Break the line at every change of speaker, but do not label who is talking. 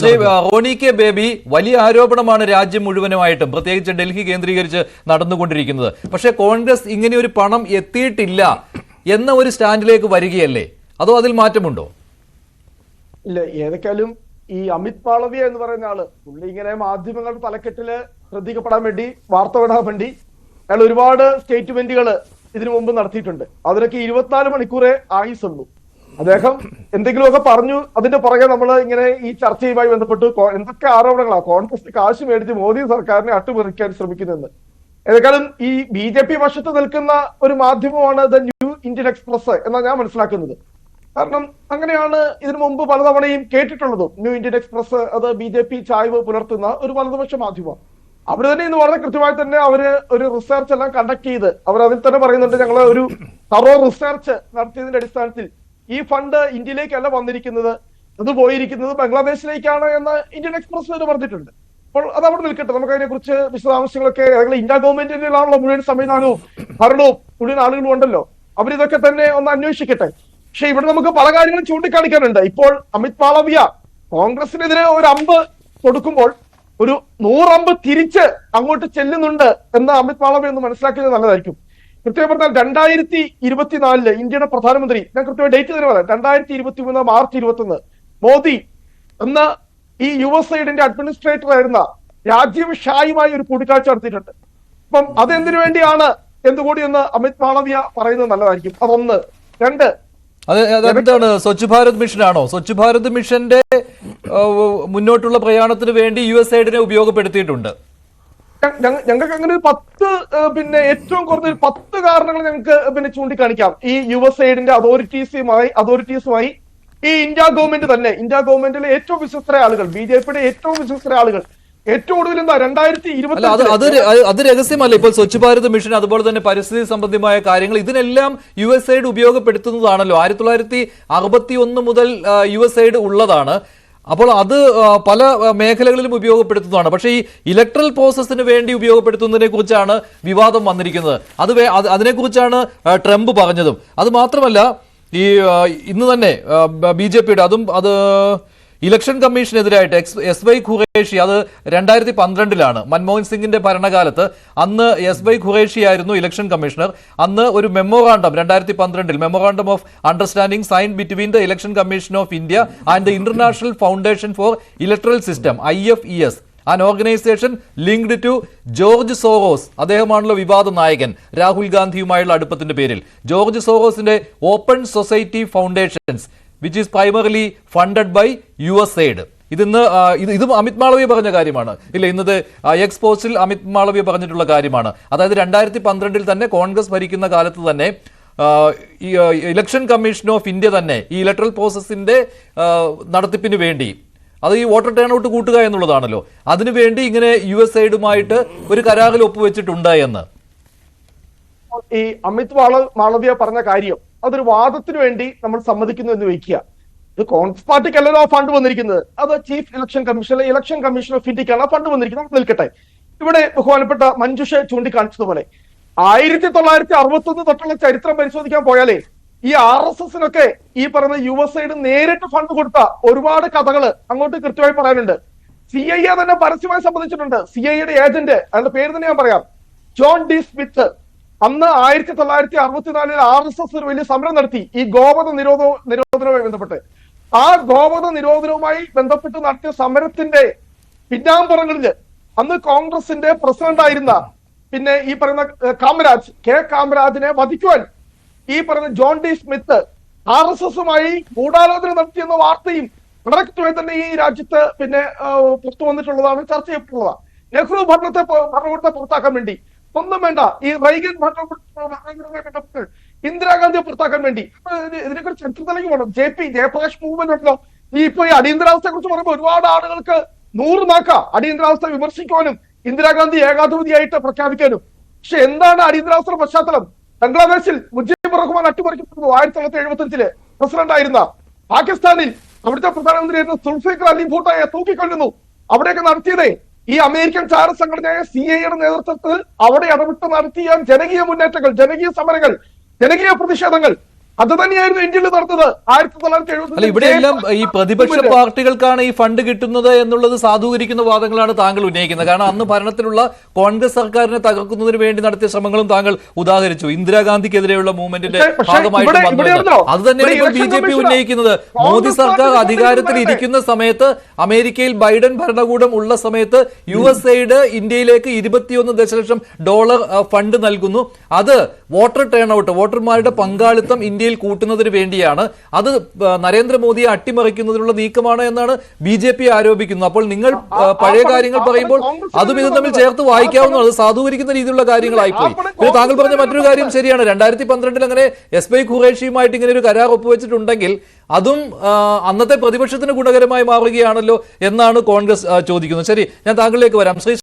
Roni K baby വലിയ ആരോപണമാണ് രാജ്യം മുഴുവനുമായിട്ടും, പ്രത്യേകിച്ച് ഡൽഹി കേന്ദ്രീകരിച്ച് നടന്നുകൊണ്ടിരിക്കുന്നത്. പക്ഷേ കോൺഗ്രസ് ഇങ്ങനെ ഒരു പണം എത്തിയിട്ടില്ല എന്ന ഒരു സ്റ്റാൻഡിലേക്ക് വരികയല്ലേ, അതോ അതിൽ മാറ്റമുണ്ടോ?
ഇല്ല, ഏതൊക്കെയാലും ഈ അമിത് മാളവ്യ എന്ന് പറയുന്ന ആള് പുള്ളി ഇങ്ങനെ മാധ്യമങ്ങളുടെ തലക്കെട്ടില് ശ്രദ്ധിക്കപ്പെടാൻ വേണ്ടി, വാർത്ത വിടാൻ വേണ്ടി അയാൾ ഒരുപാട് സ്റ്റേറ്റ്മെന്റുകൾ ഇതിനു മുമ്പ് നടത്തിയിട്ടുണ്ട്. അതിനൊക്കെ 24 മണിക്കൂറേ ആയുസുള്ളൂ. അദ്ദേഹം എന്തെങ്കിലുമൊക്കെ പറഞ്ഞു, അതിന്റെ പുറകെ നമ്മൾ ഇങ്ങനെ ഈ ചർച്ചയുമായി ബന്ധപ്പെട്ട് എന്തൊക്കെ ആരോപണങ്ങളാണ് കോൺഗ്രസ് കാശ് മേടിച്ച് മോദി സർക്കാരിനെ അട്ടിമറിക്കാൻ ശ്രമിക്കുന്നതെന്ന്. ഏതായാലും ഈ BJP വശത്ത് നിൽക്കുന്ന ഒരു മാധ്യമമാണ് ദ ന്യൂ ഇന്ത്യൻ എക്സ്പ്രസ് എന്നാണ് ഞാൻ മനസ്സിലാക്കുന്നത്. കാരണം അങ്ങനെയാണ് ഇതിനു മുമ്പ് പലതവണയും കേട്ടിട്ടുള്ളതും. ന്യൂ ഇന്ത്യൻ എക്സ്പ്രസ് അത് BJP ചായ്വ് പുലർത്തുന്ന ഒരു വലതുപക്ഷ മാധ്യമം. അവര് തന്നെ ഇന്ന് വളരെ കൃത്യമായി തന്നെ അവര് ഒരു റിസർച്ച് എല്ലാം കണ്ടക്ട് ചെയ്ത് അവർ അതിൽ തന്നെ പറയുന്നുണ്ട്, ഞങ്ങൾ ഒരു തറോ റിസർച്ച് നടത്തിയതിന്റെ അടിസ്ഥാനത്തിൽ ഈ ഫണ്ട് ഇന്ത്യയിലേക്കല്ല വന്നിരിക്കുന്നത്, അത് പോയിരിക്കുന്നത് ബംഗ്ലാദേശിലേക്കാണ് എന്ന് ഇന്ത്യൻ എക്സ്പ്രസ് പറഞ്ഞിട്ടുണ്ട്. അപ്പോൾ അത് അവിടെ നിൽക്കട്ടെ, നമുക്ക് അതിനെ കുറിച്ച് വിശദാംശങ്ങളൊക്കെ ഇന്ത്യ ഗവൺമെന്റിനാണല്ലോ മുഴുവൻ സംവിധാനവും ഭരണവും മുഴുവൻ ആളുകളും ഉണ്ടല്ലോ, അവരിതൊക്കെ തന്നെ ഒന്ന് അന്വേഷിക്കട്ടെ. പക്ഷെ ഇവിടെ നമുക്ക് പല കാര്യങ്ങളും ചൂണ്ടിക്കാണിക്കാനുണ്ട്. ഇപ്പോൾ അമിത് മാളവ്യ കോൺഗ്രസിനെതിരെ ഒരു അമ്പ് കൊടുക്കുമ്പോൾ ഒരു 100 അമ്പ് തിരിച്ച് അങ്ങോട്ട് ചെല്ലുന്നുണ്ട് എന്ന് അമിത് മാളവ്യ ഒന്ന് മനസ്സിലാക്കിയത് നല്ലതായിരിക്കും. കൃത്യമായി പറഞ്ഞാൽ 2024 ഇന്ത്യയുടെ പ്രധാനമന്ത്രി, ഞാൻ കൃത്യമായി ഡേറ്റ് തന്നെ പറയാം, 2023 മാർച്ച് 21 മോദി എന്ന ഈ USAIDന്റെ അഡ്മിനിസ്ട്രേറ്റർ ആയിരുന്ന രാജീവ് ഷായുമായി ഒരു കൂടിക്കാഴ്ച നടത്തിയിട്ടുണ്ട്. അപ്പം അതെന്തിനു വേണ്ടിയാണ് എന്തുകൂടി എന്ന് അമിത് മാളവ്യ പറയുന്നത് നല്ലതായിരിക്കും. അതൊന്ന്. രണ്ട്,
അതെന്താണ്, സ്വച്ഛ് ഭാരത് മിഷനാണോ? സ്വച്ഛ് ഭാരത് മിഷന്റെ മുന്നോട്ടുള്ള പ്രയാണത്തിന് വേണ്ടി USAIDനെ ഉപയോഗപ്പെടുത്തിയിട്ടുണ്ട്.
ഞങ്ങൾക്ക് അങ്ങനെ 10 ഏറ്റവും കുറഞ്ഞ 10 കാരണങ്ങൾ ഞങ്ങൾക്ക് ചൂണ്ടിക്കാണിക്കാം. ഈ USAIDന്റെ അതോറിറ്റീസുമായി ഈ ഇന്ത്യ ഗവൺമെന്റിലെ ഏറ്റവും വിശ്വസ്തരായ ആളുകൾ, BJPയുടെ ഏറ്റവും വിശ്വസ്തരായ ആളുകൾ ഏറ്റവും കൂടുതൽ എന്താ 2020
അത് രഹസ്യമല്ല. ഇപ്പോൾ സ്വച്ഛ് ഭാരത് മിഷൻ, അതുപോലെ തന്നെ പരിസ്ഥിതി സംബന്ധമായ കാര്യങ്ങൾ, ഇതിനെല്ലാം USAID ഉപയോഗപ്പെടുത്തുന്നതാണല്ലോ. 1961 മുതൽ USAID ഉള്ളതാണ്. അപ്പോൾ അത് പല മേഖലകളിലും ഉപയോഗപ്പെടുത്തുന്നതാണ്. പക്ഷേ ഈ ഇലക്ട്രൽ പ്രോസസ്സിന് വേണ്ടി ഉപയോഗപ്പെടുത്തുന്നതിനെ കുറിച്ചാണ് വിവാദം വന്നിരിക്കുന്നത്. അതിനെക്കുറിച്ചാണ് ട്രംപ് പറഞ്ഞതും. അത് മാത്രമല്ല, ഈ ഇന്ന് തന്നെ BJPയുടെ അത് ഇലക്ഷൻ കമ്മീഷനെതിരായിട്ട് SY ഖുറേഷി, അത് 2012 മൻമോഹൻ സിംഗിന്റെ ഭരണകാലത്ത്, അന്ന് SY ഖുറേഷി ആയിരുന്നു ഇലക്ഷൻ കമ്മീഷണർ. അന്ന് ഒരു memorandum 2012 memorandum of understanding sign between the election commission of India and the international foundation for electoral system IFES, an organization linked to George Soros. അദ്ദേഹമാണല്ലോ വിവാദ നായകൻ രാഹുൽ ഗാന്ധിയുമായുള്ള അടുപ്പത്തിന്റെ പേരിൽ. ജോർജ് സോറോസിന്റെ open society foundations which is primarily funded by USAID. ഇതും അമിത് മാളവ്യ പറഞ്ഞ കാര്യമാണ്. ഇല്ല, ഇന്നത്തെ എക്സ് പോസ്റ്റിൽ അമിത് മാളവ്യ പറഞ്ഞിട്ടുള്ള കാര്യമാണ്. അതായത് 2012 തന്നെ കോൺഗ്രസ് ഭരിക്കുന്ന കാലത്ത് തന്നെ ഈ ഇലക്ഷൻ കമ്മീഷൻ ഓഫ് ഇന്ത്യ തന്നെ ഈ ഇലക്ട്രൽ പ്രോസസ്സിന്റെ നടത്തിപ്പിന് വേണ്ടി, അത് ഈ വോട്ടർ ടേൺ ഔട്ട് കൂട്ടുക എന്നുള്ളതാണല്ലോ, അതിനുവേണ്ടി ഇങ്ങനെ USAIDുമായിട്ട് ഒരു കരാറിൽ ഒപ്പുവെച്ചിട്ടുണ്ട് എന്ന്
ഈ അമിത് മാളവ്യ പറഞ്ഞ കാര്യം അതൊരു വാദത്തിന് വേണ്ടി നമ്മൾ സമ്മതിക്കുന്നു എന്ന് വയ്ക്കുക. ഇത് കോൺഗ്രസ് പാർട്ടിക്കല്ലല്ലോ ആ ഫണ്ട് വന്നിരിക്കുന്നത്, അത് ചീഫ് ഇലക്ഷൻ കമ്മീഷൻ ഓഫ് ഇന്ത്യക്കാണ് ആ ഫണ്ട് വന്നിരിക്കുന്നത്. നിൽക്കട്ടെ, ഇവിടെ ബഹുമാനപ്പെട്ട മഞ്ജുഷ ചൂണ്ടിക്കാണിച്ചതുപോലെ 1961 തൊട്ടുള്ള ചരിത്രം പരിശോധിക്കാൻ പോയാലേ ഈ RSSനൊക്കെ ഈ പറയുന്ന USAID നേരിട്ട് ഫണ്ട് കൊടുത്ത ഒരുപാട് കഥകൾ അങ്ങോട്ട് കൃത്യമായി പറയാനുണ്ട്. CIA തന്നെ പരസ്യമായി സംബന്ധിച്ചിട്ടുണ്ട്. CIAയുടെ ഏജന്റ്, അയാളുടെ പേര് തന്നെ ഞാൻ പറയാം, ജോൺ ഡി സ്മിത്ത്. അന്ന് 1964 RSS ഒരു വലിയ സമരം നടത്തി ഈ ഗോവധ നിരോധനവുമായി ബന്ധപ്പെട്ട്. ആ ഗോവധ നിരോധനവുമായി ബന്ധപ്പെട്ട് നടത്തിയ സമരത്തിന്റെ പിന്നാമ്പുറങ്ങളിൽ അന്ന് കോൺഗ്രസിന്റെ പ്രസിഡന്റ് ആയിരുന്ന ഈ പറയുന്ന കാമരാജിനെ വധിക്കുവാൻ ഈ പറയുന്ന ജോൺ ഡി സ്മിത്ത് RSSുമായി ഗൂഢാലോചന നടത്തിയെന്ന വാർത്തയും വളരെ കൃത്യമായി തന്നെ ഈ രാജ്യത്ത് പുറത്തു വന്നിട്ടുള്ളതാണ്, ചർച്ച ചെയ്യപ്പെട്ടുള്ളതാണ്. നെഹ്റു ഭരണകൂടത്തെ പുറത്താക്കാൻ വേണ്ടി ഒന്നും വേണ്ട, ഈ റൈഗൻ ഭരണകൂടത്തെ ഇന്ദിരാഗാന്ധിയെ പുറത്താക്കാൻ വേണ്ടി ഇതിനെക്കുറിച്ച് ചരിത്രത്തിലേക്ക് പോകണം. ജയപ്രകാശ് മൂവ്മെന്റ് ഉണ്ടല്ലോ. ഈ അടിയന്തരാവസ്ഥയെ കുറിച്ച് പറയുമ്പോൾ ഒരുപാട് ആളുകൾക്ക് 100 നാക്കാം അടിയന്തരാവസ്ഥ വിമർശിക്കുവാനും ഇന്ദിരാഗാന്ധി ഏകാധിപതിയായിട്ട് പ്രഖ്യാപിക്കാനും. പക്ഷെ എന്താണ് അടിയന്തരാവസ്ഥയുടെ പശ്ചാത്തലം? ബംഗ്ലാദേശിൽ മുജീബുർ റഹ്മാൻ അട്ടിമറിക്കപ്പെടുന്നു. 1975 പ്രസിഡന്റ് ആയിരുന്ന പാകിസ്ഥാനിൽ അവിടുത്തെ പ്രധാനമന്ത്രിയായിരുന്ന സുൽഫിക്കർ അലി ഭൂട്ടോയെ തൂക്കിക്കൊല്ലുന്നു. അവിടെയൊക്കെ നടത്തിയതേ ഈ അമേരിക്കൻ ചാര സംഘടനയായ CIA നേതൃത്വത്തിൽ അവിടെ ഇടപെട്ട് നടത്തിയ ജനകീയ മുന്നേറ്റങ്ങൾ, ജനകീയ സമരങ്ങൾ, ജനകീയ പ്രതിഷേധങ്ങൾ. അത് തന്നെയായിരുന്നു ഇന്ത്യയിൽ നടന്നത്
അല്ല, ഇവിടെയെല്ലാം ഈ പ്രതിപക്ഷ പാർട്ടികൾക്കാണ് ഈ ഫണ്ട് കിട്ടുന്നത് എന്നുള്ളത് സാധൂകരിക്കുന്ന വാദങ്ങളാണ് താങ്കൾ ഉന്നയിക്കുന്നത്. കാരണം അന്ന് ഭരണത്തിലുള്ള കോൺഗ്രസ് സർക്കാരിനെ തകർക്കുന്നതിന് വേണ്ടി നടത്തിയ ശ്രമങ്ങളും താങ്കൾ ഉദാഹരിച്ചു. ഇന്ദിരാഗാന്ധിക്കെതിരെയുള്ള മൂവ്മെന്റിന്റെ ഭാഗമായിട്ട് വന്നത് അത് തന്നെയാണ് ഇപ്പോൾ BJP ഉന്നയിക്കുന്നത്. മോദി സർക്കാർ അധികാരത്തിൽ ഇരിക്കുന്ന സമയത്ത്, അമേരിക്കയിൽ ബൈഡൻ ഭരണകൂടം ഉള്ള സമയത്ത് USAID ഇന്ത്യയിലേക്ക് $21 ദശലക്ഷം ഫണ്ട് നൽകുന്നു. അത് വോട്ടർ ടേൺ ഔട്ട്, വോട്ടർമാരുടെ പങ്കാളിത്തം ഇന്ത്യയിൽ കൂട്ടുന്നതിന് വേണ്ടിയാണ്. അത് നരേന്ദ്രമോദിയെ അട്ടിമറിക്കുന്നതിനുള്ള നീക്കമാണ് എന്നാണ് BJP ആരോപിക്കുന്നത്. അപ്പോൾ നിങ്ങൾ പഴയ കാര്യങ്ങൾ പറയുമ്പോൾ അതും ഇതും തമ്മിൽ ചേർത്ത് വായിക്കാവുന്നതാണ്. അത് സാധൂകരിക്കുന്ന രീതിയിലുള്ള കാര്യങ്ങളായിപ്പോയി. പിന്നെ താങ്കൾ പറഞ്ഞ മറ്റൊരു കാര്യം ശരിയാണ്. 2012 അങ്ങനെ SBI ഖുറേഷിയുമായിട്ട് ഇങ്ങനെ ഒരു കരാർ ഒപ്പുവെച്ചിട്ടുണ്ടെങ്കിൽ അതും അന്നത്തെ പ്രതിപക്ഷത്തിന് ഗുണകരമായി മാറുകയാണല്ലോ എന്നാണ് കോൺഗ്രസ് ചോദിക്കുന്നത്. ശരി, ഞാൻ താങ്കളിലേക്ക് വരാം. ശ്രീ